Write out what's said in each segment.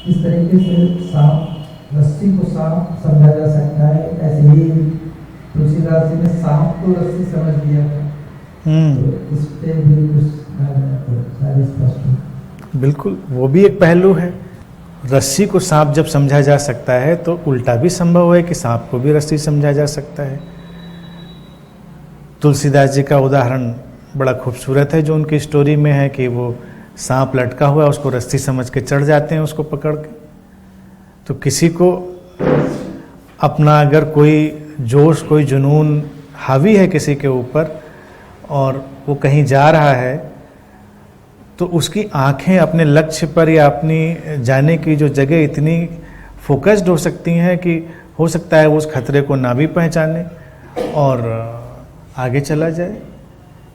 इस तरीके से सांप रस्सी को सांप समझा जा सकता है, ऐसे ही तुलसीदास जी ने सांप को रस्सी समझ लिया था। तो इस पे भी कुछ तो सारी स्पष्ट। बिल्कुल, वो भी एक पहलू है। रस्सी को सांप जब समझा जा सकता है तो उल्टा भी संभव है कि सांप को भी रस्सी समझा जा सकता है। तुलसीदास जी का उदाहरण बड़ा खूबसूरत है जो उनकी स्टोरी में है कि वो सांप लटका हुआ है, उसको रस्सी समझ के चढ़ जाते हैं उसको पकड़ के। तो किसी को अपना अगर कोई जोश, कोई जुनून हावी है किसी के ऊपर और वो कहीं जा रहा है, तो उसकी आंखें अपने लक्ष्य पर या अपनी जाने की जो जगह इतनी फोकस्ड हो सकती हैं कि हो सकता है वो उस खतरे को ना भी पहचाने और आगे चला जाए।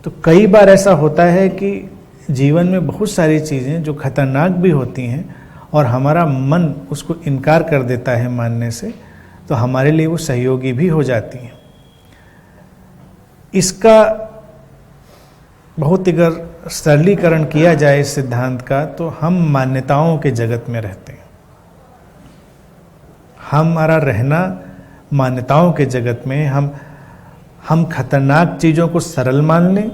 तो कई बार ऐसा होता है कि जीवन में बहुत सारी चीज़ें जो खतरनाक भी होती हैं और हमारा मन उसको इनकार कर देता है मानने से, तो हमारे लिए वो सहयोगी भी हो जाती हैं। इसका बहुत अगर सरलीकरण किया जाए इस सिद्धांत का, तो हम मान्यताओं के जगत में रहते हैं। हमारा रहना मान्यताओं के जगत में, हम खतरनाक चीज़ों को सरल मान लें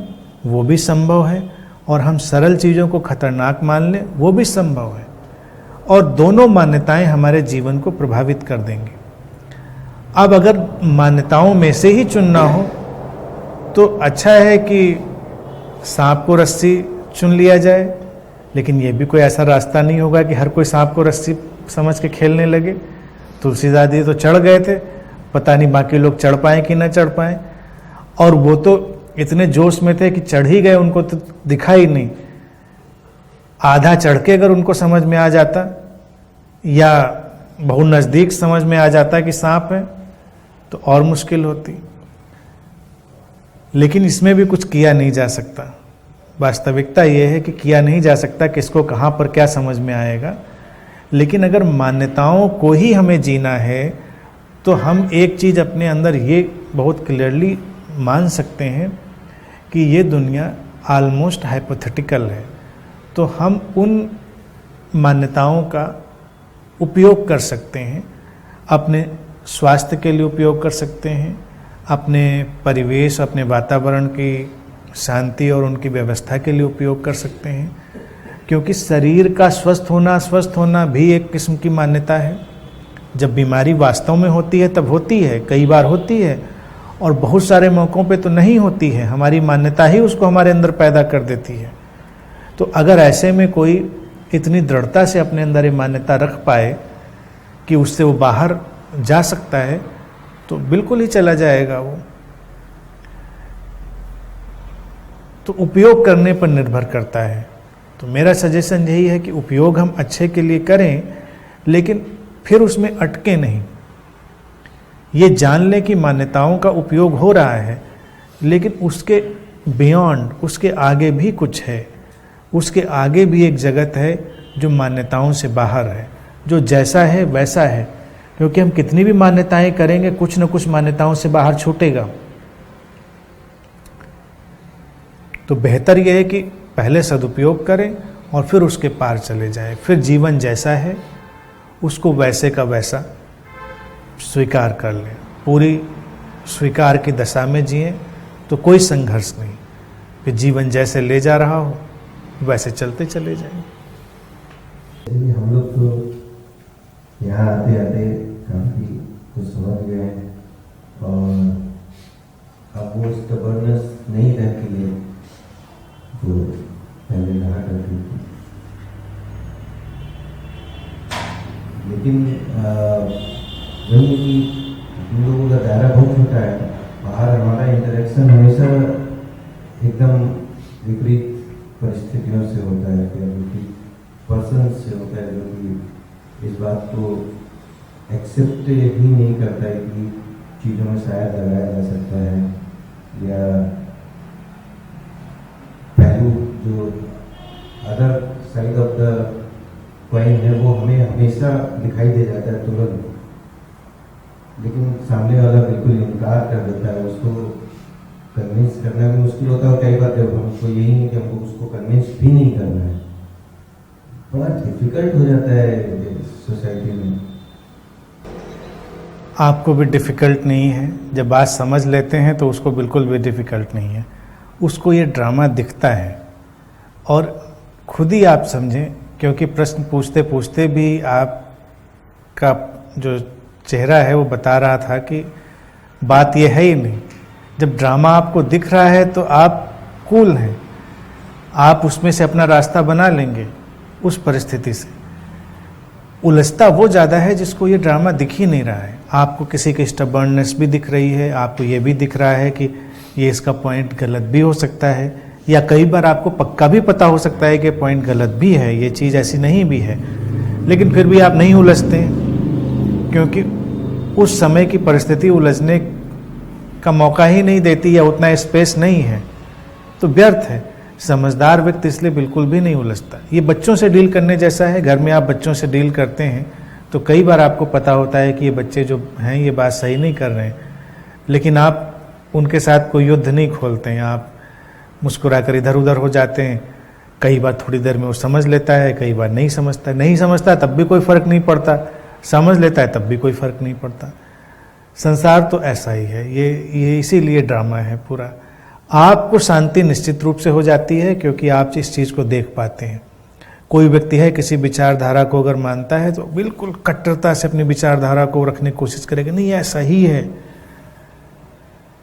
वो भी संभव है, और हम सरल चीज़ों को खतरनाक मान लें वो भी संभव है, और दोनों मान्यताएं हमारे जीवन को प्रभावित कर देंगी। अब अगर मान्यताओं में से ही चुनना हो तो अच्छा है कि सांप को रस्सी चुन लिया जाए, लेकिन ये भी कोई ऐसा रास्ता नहीं होगा कि हर कोई सांप को रस्सी समझ के खेलने लगे। तुलसीदास जी तो चढ़ गए थे, पता नहीं बाकी लोग चढ़ पाए कि ना चढ़ पाए, और वो तो इतने जोश में थे कि चढ़ ही गए, उनको तो दिखा ही नहीं। आधा चढ़ के अगर उनको समझ में आ जाता या बहुत नज़दीक समझ में आ जाता कि सांप है तो और मुश्किल होती। लेकिन इसमें भी कुछ किया नहीं जा सकता। वास्तविकता यह है कि किया नहीं जा सकता, किसको कहाँ पर क्या समझ में आएगा। लेकिन अगर मान्यताओं को ही हमें जीना है तो हम एक चीज़ अपने अंदर ये बहुत क्लियरली मान सकते हैं कि ये दुनिया ऑलमोस्ट हाइपोथेटिकल है। तो हम उन मान्यताओं का उपयोग कर सकते हैं, अपने स्वास्थ्य के लिए उपयोग कर सकते हैं, अपने परिवेश, अपने वातावरण की शांति और उनकी व्यवस्था के लिए उपयोग कर सकते हैं। क्योंकि शरीर का स्वस्थ होना भी एक किस्म की मान्यता है। जब बीमारी वास्तव में होती है तब होती है, कई बार होती है, और बहुत सारे मौक़ों पे तो नहीं होती है। हमारी मान्यता ही उसको हमारे अंदर पैदा कर देती है। तो अगर ऐसे में कोई इतनी दृढ़ता से अपने अंदर ये मान्यता रख पाए कि उससे वो बाहर जा सकता है, तो बिल्कुल ही चला जाएगा वो। तो उपयोग करने पर निर्भर करता है। तो मेरा सजेशन यही है कि उपयोग हम अच्छे के लिए करें, लेकिन फिर उसमें अटके नहीं। ये जान लें कि मान्यताओं का उपयोग हो रहा है, लेकिन उसके बियॉन्ड, उसके आगे भी कुछ है। उसके आगे भी एक जगत है जो मान्यताओं से बाहर है, जो जैसा है वैसा है। क्योंकि हम कितनी भी मान्यताएं करेंगे, कुछ न कुछ मान्यताओं से बाहर छूटेगा। तो बेहतर यह है कि पहले सदुपयोग करें और फिर उसके पार चले जाएं। फिर जीवन जैसा है उसको वैसे का वैसा स्वीकार कर लें, पूरी स्वीकार की दशा में जिएं, तो कोई संघर्ष नहीं। फिर जीवन जैसे ले जा रहा हो वैसे चलते चले जाएं। हम लोग तो यहाँ आते आते काफ़ी कुछ समझ गए हैं, और अब वो स्टबर्ननेस नहीं रह गई है जो पहले रहा करती थी। लेकिन वही कि हम लोगों का दायरा बहुत छोटा है, बाहर हमारा इंटरेक्शन हमेशा एकदम विपरीत परिस्थितियों से होता है, या विपरीत पर्सन से होता है, जो कि इस बात को एक्सेप्ट ही नहीं करता है कि चीज़ों में शायद लगाया जा सकता है, या पहलू जो other side of the coin है वो हमें हमेशा दिखाई दे जाता है तुरंत, लेकिन सामने वाला बिल्कुल इनकार कर देता है। उसको कन्विंस करना भी मुश्किल होता है, और कई बार जब हमको यही नहीं कि हमको उसको कन्विंस भी नहीं करना है, बड़ा डिफिकल्ट हो जाता है आपको भी डिफ़िकल्ट नहीं है। जब बात समझ लेते हैं तो उसको बिल्कुल भी डिफ़िकल्ट नहीं है। उसको ये ड्रामा दिखता है और खुद ही आप समझें, क्योंकि प्रश्न पूछते पूछते भी आपका जो चेहरा है वो बता रहा था कि बात ये है ही नहीं। जब ड्रामा आपको दिख रहा है तो आप कूल हैं, आप उसमें से अपना रास्ता बना लेंगे। उस परिस्थिति से उलझता वो ज़्यादा है जिसको ये ड्रामा दिख ही नहीं रहा है। आपको किसी की स्टबर्ननेस भी दिख रही है, आपको ये भी दिख रहा है कि ये इसका पॉइंट गलत भी हो सकता है, या कई बार आपको पक्का भी पता हो सकता है कि पॉइंट गलत भी है, ये चीज़ ऐसी नहीं भी है, लेकिन फिर भी आप नहीं उलझते हैं क्योंकि उस समय की परिस्थिति उलझने का मौका ही नहीं देती या उतना स्पेस नहीं है, तो व्यर्थ है। समझदार व्यक्ति इसलिए बिल्कुल भी नहीं उलझता। ये बच्चों से डील करने जैसा है। घर में आप बच्चों से डील करते हैं तो कई बार आपको पता होता है कि ये बच्चे जो हैं ये बात सही नहीं कर रहे हैं, लेकिन आप उनके साथ कोई युद्ध नहीं खोलते हैं, आप मुस्कुरा कर इधर उधर हो जाते हैं। कई बार थोड़ी देर में वो समझ लेता है, कई बार नहीं समझता। नहीं समझता तब भी कोई फ़र्क नहीं पड़ता, समझ लेता है तब भी कोई फ़र्क नहीं पड़ता। संसार तो ऐसा ही है, ये इसीलिए ड्रामा है पूरा। आपको शांति निश्चित रूप से हो जाती है क्योंकि आप इस चीज़ को देख पाते हैं। कोई व्यक्ति है किसी विचारधारा को अगर मानता है तो बिल्कुल कट्टरता से अपनी विचारधारा को रखने की कोशिश करेगा, नहीं ऐसा ही है।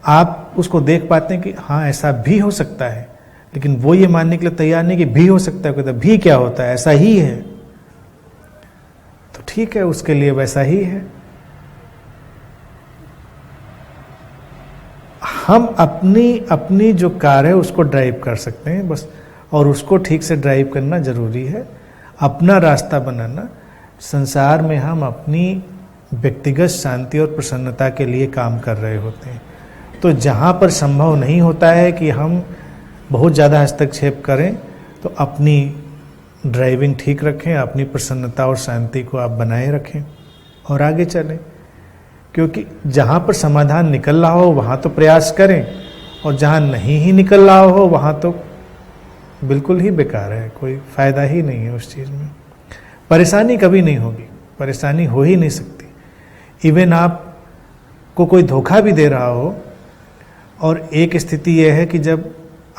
आप उसको देख पाते हैं कि हाँ ऐसा भी हो सकता है, लेकिन वो ये मानने के लिए तैयार नहीं कि भी हो सकता है। कहता भी क्या होता है, ऐसा ही है, तो ठीक है उसके लिए वैसा ही है। हम अपनी जो कार है उसको ड्राइव कर सकते हैं बस, और उसको ठीक से ड्राइव करना जरूरी है, अपना रास्ता बनाना। संसार में हम अपनी व्यक्तिगत शांति और प्रसन्नता के लिए काम कर रहे होते हैं। तो जहाँ पर संभव नहीं होता है कि हम बहुत ज़्यादा हस्तक्षेप करें, तो अपनी ड्राइविंग ठीक रखें, अपनी प्रसन्नता और शांति को आप बनाए रखें और आगे चलें। क्योंकि जहाँ पर समाधान निकल रहा हो वहाँ तो प्रयास करें, और जहाँ नहीं ही निकल रहा हो वहाँ तो बिल्कुल ही बेकार है, कोई फ़ायदा ही नहीं है उस चीज़ में। परेशानी कभी नहीं होगी, परेशानी हो ही नहीं सकती। इवन आपको कोई धोखा भी दे रहा हो, और एक स्थिति यह है कि जब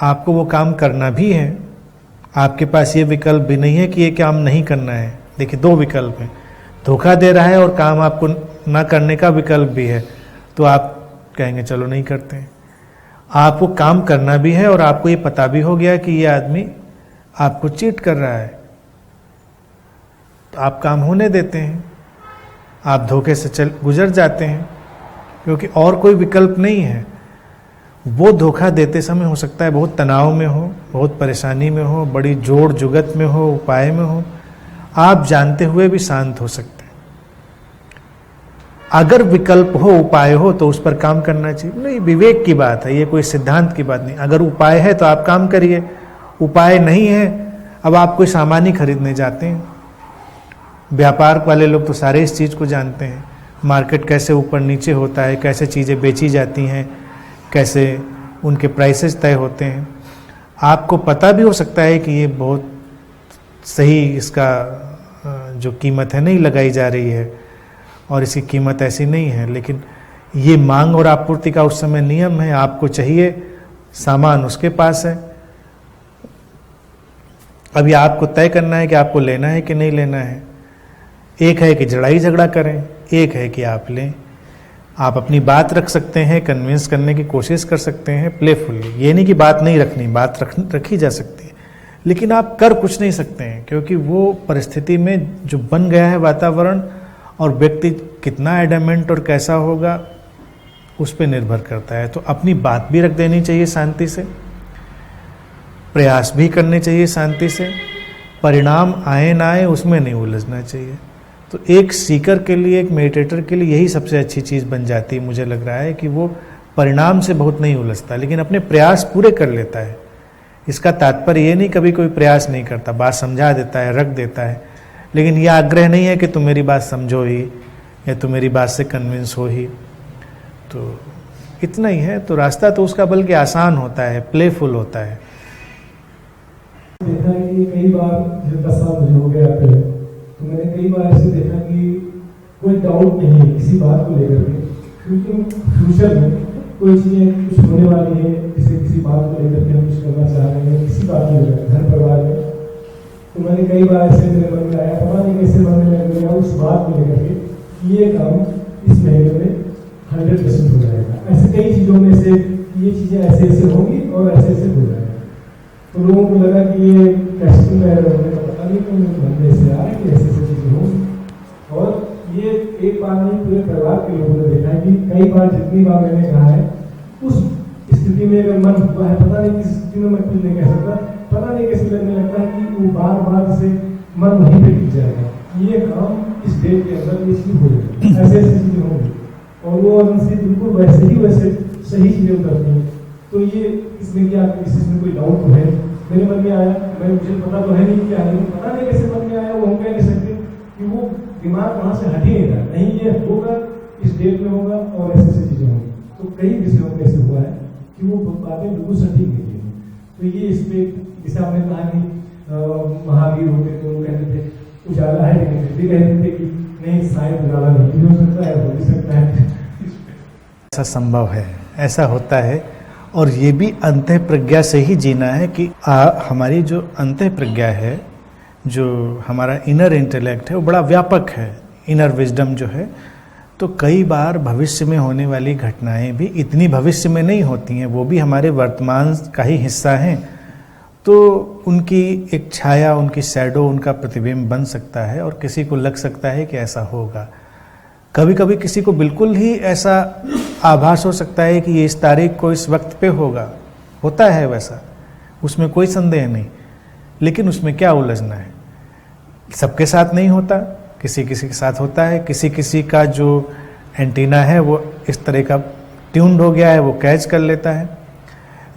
आपको वो काम करना भी है, आपके पास ये विकल्प भी नहीं है कि ये काम नहीं करना है। देखिए दो विकल्प हैं, धोखा दे रहा है और काम आपको ना करने का विकल्प भी है, तो आप कहेंगे चलो नहीं करते हैं। आपको काम करना भी है और आपको ये पता भी हो गया कि ये आदमी आपको चीट कर रहा है, तो आप काम होने देते हैं, आप धोखे से गुजर जाते हैं, क्योंकि और कोई विकल्प नहीं है। वो धोखा देते समय हो सकता है बहुत तनाव में हो, बहुत परेशानी में हो, बड़ी जोड़ जुगत में हो, उपाय में हो, आप जानते हुए भी शांत हो सकते हैं। अगर विकल्प हो, उपाय हो, तो उस पर काम करना चाहिए। नहीं, विवेक की बात है, ये कोई सिद्धांत की बात नहीं। अगर उपाय है तो आप काम करिए, उपाय नहीं है, अब आप कोई सामान ही खरीदने जाते हैं। व्यापार वाले लोग तो सारे इस चीज़ को जानते हैं, मार्केट कैसे ऊपर नीचे होता है, कैसे चीज़ें बेची जाती हैं, कैसे उनके प्राइसेस तय होते हैं। आपको पता भी हो सकता है कि ये बहुत सही इसका जो कीमत है नहीं लगाई जा रही है और इसकी कीमत ऐसी नहीं है, लेकिन ये मांग और आपूर्ति का उस समय नियम है। आपको चाहिए सामान, उसके पास है। अभी आपको तय करना है कि आपको लेना है कि नहीं लेना है। एक है कि लड़ाई झगड़ा करें, एक है कि आप लें। आप अपनी बात रख सकते हैं, कन्विंस करने की कोशिश कर सकते हैं प्लेफुली। ये नहीं कि बात नहीं रखनी, बात रखी जा सकती है, लेकिन आप कर कुछ नहीं सकते हैं, क्योंकि वो परिस्थिति में जो बन गया है वातावरण, और व्यक्ति कितना एडमेंट और कैसा होगा उस पर निर्भर करता है। तो अपनी बात भी रख देनी चाहिए शांति से, प्रयास भी करने चाहिए शांति से, परिणाम आए ना आए उसमें नहीं उलझना चाहिए। तो एक सीकर के लिए, एक मेडिटेटर के लिए यही सबसे अच्छी चीज़ बन जाती है। मुझे लग रहा है कि वो परिणाम से बहुत नहीं उलझता, लेकिन अपने प्रयास पूरे कर लेता है। इसका तात्पर्य ये नहीं कभी कोई प्रयास नहीं करता, बात समझा देता है, रख देता है, लेकिन यह आग्रह नहीं है कि तुम मेरी बात समझो ही या तुम मेरी बात से कन्विंस हो ही। तो इतना ही है। तो रास्ता तो उसका बल्कि आसान होता है, प्लेफुल होता है। देखा कि कई बार जब 10 साल मुझे हो गया पहले, तो मैंने कई बार ऐसे देखा कि कोई डाउट नहीं है किसी बात को लेकर के, क्योंकि फ्यूचर में कोई चीजें कुछ होने वाली है, जैसे किसी बात को लेकर के हम कुछ करना चाह रहे हैं, किसी बात को लेकर घर परिवार में, तो मैंने कई बार ऐसे मेरे मन में आया, पता नहीं कैसे मन में लग गया उस बात को लेकर के ये काम इस महीने में 100% हो जाएगा। ऐसे कई चीजों में से ये चीजें ऐसे ऐसे होंगी और ऐसे ऐसे हो जाएगा। तो लोगों को लगा कि ये कैसे में पता नहीं क्यों मन में ऐसे आ रहा है कि ऐसे ऐसे चीजें होंगी। और ये एक बार नहीं, पूरे परिवार के लोगों ने देखा है कि कई बार, जितनी बार मैंने कहा है, उस स्थिति में अगर मन हुआ है, पता नहीं किस स्थिति में मैं कुछ नहीं कह सकता, पता नहीं कैसे लगने लगता है कि वो बार बार से मन वहीं पे टिक जाएगा, ये काम इस डेट के अंदर ये चीज हो जाएगी, ऐसे ऐसी चीजें होंगी और वो उनसे बिल्कुल वैसे ही वैसे सही चीजें उतरती हैं। तो ये इसमें क्या इसमें कोई डाउट तो है मेरे मन में आया, मुझे पता तो है नहीं क्या है, पता नहीं कैसे मन में आया, वो हम कह नहीं सकते कि वो दिमाग वहां से हट ही नहीं रहा, नहीं ये होगा, इस डेट में होगा और ऐसे ऐसी चीजें होंगी। तो कई विषयों में ऐसे हुआ है कि वो बातें बिल्कुल सटीक नहीं है। तो ये इस पे जैसे हमने कहा कि महावीर होते तो वो कहते थे उजाला है, लेकिन फिर भी कहते थे कि नहीं शायद उजाला नहीं हो सकता है, हो भी सकता है। ऐसा संभव है, ऐसा होता है। और ये भी अंतः प्रज्ञा से ही जीना है कि हमारी जो अंतः प्रज्ञा है, जो हमारा इनर इंटेलेक्ट है, वो बड़ा व्यापक है, इनर विजडम जो है। तो कई बार भविष्य में होने वाली घटनाएं भी इतनी भविष्य में नहीं होती हैं, वो भी हमारे वर्तमान का ही हिस्सा हैं। तो उनकी एक छाया, उनकी शैडो, उनका प्रतिबिंब बन सकता है और किसी को लग सकता है कि ऐसा होगा। कभी कभी किसी को बिल्कुल ही ऐसा आभास हो सकता है कि ये इस तारीख को इस वक्त पे होगा, होता है वैसा, उसमें कोई संदेह नहीं। लेकिन उसमें क्या उलझना है, सबके साथ नहीं होता, किसी किसी के साथ होता है, किसी किसी का जो एंटीना है वो इस तरह का ट्यून्ड हो गया है, वो कैच कर लेता है।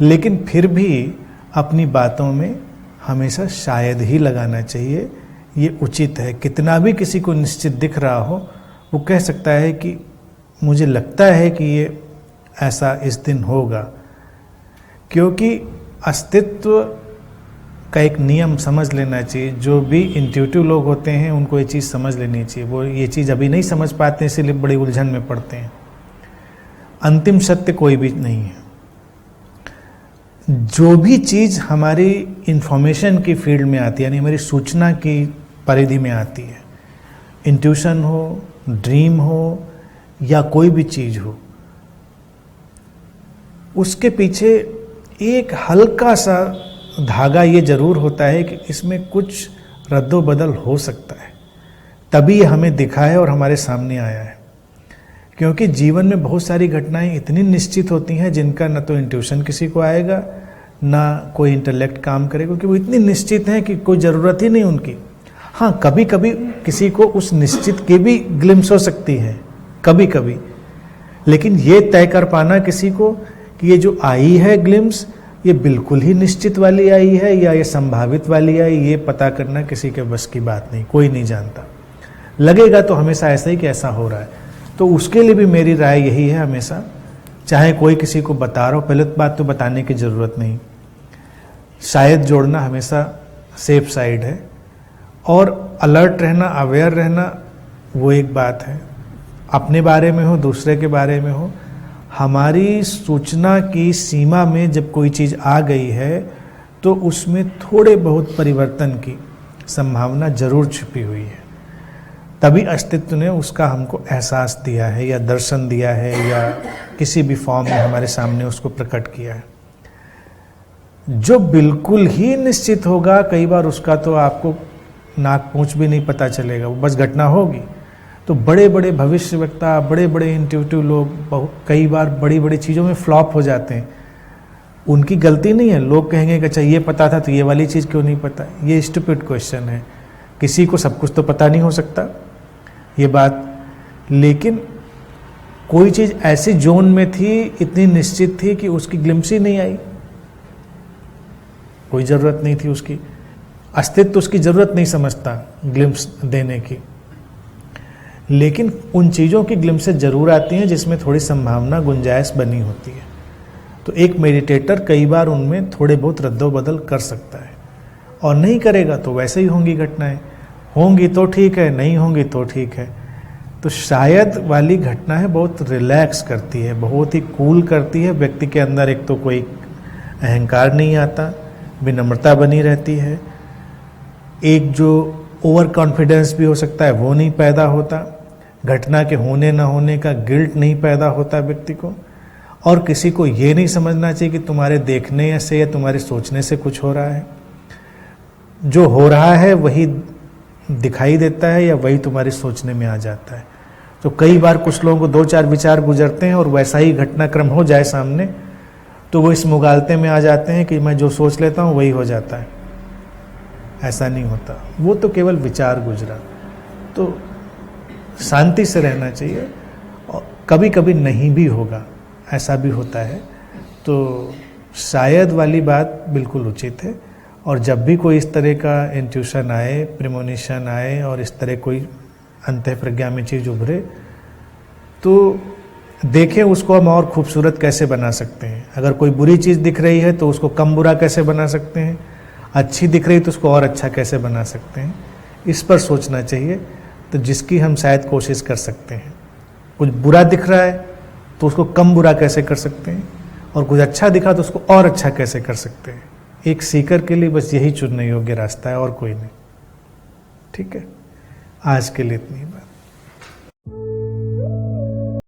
लेकिन फिर भी अपनी बातों में हमेशा शायद ही लगाना चाहिए, ये उचित है। कितना भी किसी को निश्चित दिख रहा हो, वो कह सकता है कि मुझे लगता है कि ये ऐसा इस दिन होगा, क्योंकि अस्तित्व का एक नियम समझ लेना चाहिए। जो भी इंट्यूटिव लोग होते हैं उनको ये चीज़ समझ लेनी चाहिए, वो ये चीज़ अभी नहीं समझ पाते, इसीलिए बड़ी उलझन में पड़ते हैं। अंतिम सत्य कोई भी नहीं है। जो भी चीज़ हमारी इंफॉर्मेशन की फील्ड में आती है, यानी हमारी सूचना की परिधि में आती है, इंट्यूशन हो, ड्रीम हो या कोई भी चीज़ हो, उसके पीछे एक हल्का सा धागा ये जरूर होता है कि इसमें कुछ रद्दोबदल हो सकता है, तभी ये हमें दिखा है और हमारे सामने आया है। क्योंकि जीवन में बहुत सारी घटनाएं इतनी निश्चित होती हैं जिनका न तो इंट्यूशन किसी को आएगा, ना कोई इंटेलेक्ट काम करेगा, क्योंकि वो इतनी निश्चित हैं कि कोई ज़रूरत ही नहीं उनकी। हाँ, कभी कभी किसी को उस निश्चित की भी ग्लिम्स हो सकती है, कभी कभी, लेकिन ये तय कर पाना किसी को कि ये जो आई है ग्लिम्स, ये बिल्कुल ही निश्चित वाली आई है या ये संभावित वाली आई, ये पता करना किसी के बस की बात नहीं, कोई नहीं जानता। लगेगा तो हमेशा ऐसा ही कि ऐसा हो रहा है। तो उसके लिए भी मेरी राय यही है, हमेशा चाहे कोई किसी को बता रहा हो, पहले बात तो बताने की ज़रूरत नहीं, शायद जोड़ना हमेशा सेफ साइड है। और अलर्ट रहना, अवेयर रहना, वो एक बात है। अपने बारे में हो, दूसरे के बारे में हो, हमारी सूचना की सीमा में जब कोई चीज़ आ गई है तो उसमें थोड़े बहुत परिवर्तन की संभावना जरूर छिपी हुई है। तभी अस्तित्व ने उसका हमको एहसास दिया है या दर्शन दिया है या किसी भी फॉर्म में हमारे सामने उसको प्रकट किया है। जो बिल्कुल ही निश्चित होगा, कई बार उसका तो आपको नाक पूंछ भी नहीं पता चलेगा, वो बस घटना होगी। तो बड़े बड़े भविष्यवक्ता, बड़े बड़े इंट्यूटिव लोग कई बार बड़ी बड़ी चीज़ों में फ्लॉप हो जाते हैं। उनकी गलती नहीं है, लोग कहेंगे कि अच्छा ये पता था तो ये वाली चीज़ क्यों नहीं पता। ये स्टूपिड क्वेश्चन है, किसी को सब कुछ तो पता नहीं हो सकता ये बात। लेकिन कोई चीज़ ऐसी जोन में थी, इतनी निश्चित थी कि उसकी ग्लिम्स ही नहीं आई, कोई ज़रूरत नहीं थी उसकी, अस्तित्व उसकी ज़रूरत नहीं समझता ग्लिम्स देने की। लेकिन उन चीज़ों की ग्लिम्सेस जरूर आती हैं जिसमें थोड़ी संभावना, गुंजाइश बनी होती है। तो एक मेडिटेटर कई बार उनमें थोड़े बहुत रद्दोबदल कर सकता है, और नहीं करेगा तो वैसे ही होंगी घटनाएं। होंगी तो ठीक है, नहीं होंगी तो ठीक है। तो शायद वाली घटना है बहुत रिलैक्स करती है, बहुत ही कूल करती है। व्यक्ति के अंदर एक तो कोई अहंकार नहीं आता, विनम्रता बनी रहती है, एक जो ओवर कॉन्फिडेंस भी हो सकता है वो नहीं पैदा होता, घटना के होने ना होने का गिल्ट नहीं पैदा होता व्यक्ति को, और किसी को ये नहीं समझना चाहिए कि तुम्हारे देखने से या तुम्हारे सोचने से कुछ हो रहा है। जो हो रहा है वही दिखाई देता है या वही तुम्हारे सोचने में आ जाता है। तो कई बार कुछ लोगों को 2-4 विचार गुजरते हैं और वैसा ही घटनाक्रम हो जाए सामने तो वो इस मुगालते में आ जाते हैं कि मैं जो सोच लेता हूँ वही हो जाता है। ऐसा नहीं होता, वो तो केवल विचार गुजरा। तो शांति से रहना चाहिए, और कभी कभी नहीं भी होगा, ऐसा भी होता है। तो शायद वाली बात बिल्कुल उचित है। और जब भी कोई इस तरह का इंट्यूशन आए, प्रेमोनिशन आए और इस तरह कोई अंतःप्रज्ञा में चीज़ उभरे, तो देखें उसको हम और खूबसूरत कैसे बना सकते हैं। अगर कोई बुरी चीज़ दिख रही है तो उसको कम बुरा कैसे बना सकते हैं, अच्छी दिख रही है तो उसको और अच्छा कैसे बना सकते हैं, इस पर सोचना चाहिए। तो जिसकी हम शायद कोशिश कर सकते हैं। कुछ बुरा दिख रहा है तो उसको कम बुरा कैसे कर सकते हैं, और कुछ अच्छा दिखा तो उसको और अच्छा कैसे कर सकते हैं। एक सीकर के लिए बस यही चुनने योग्य रास्ता है और कोई नहीं। ठीक है, आज के लिए इतनी बात।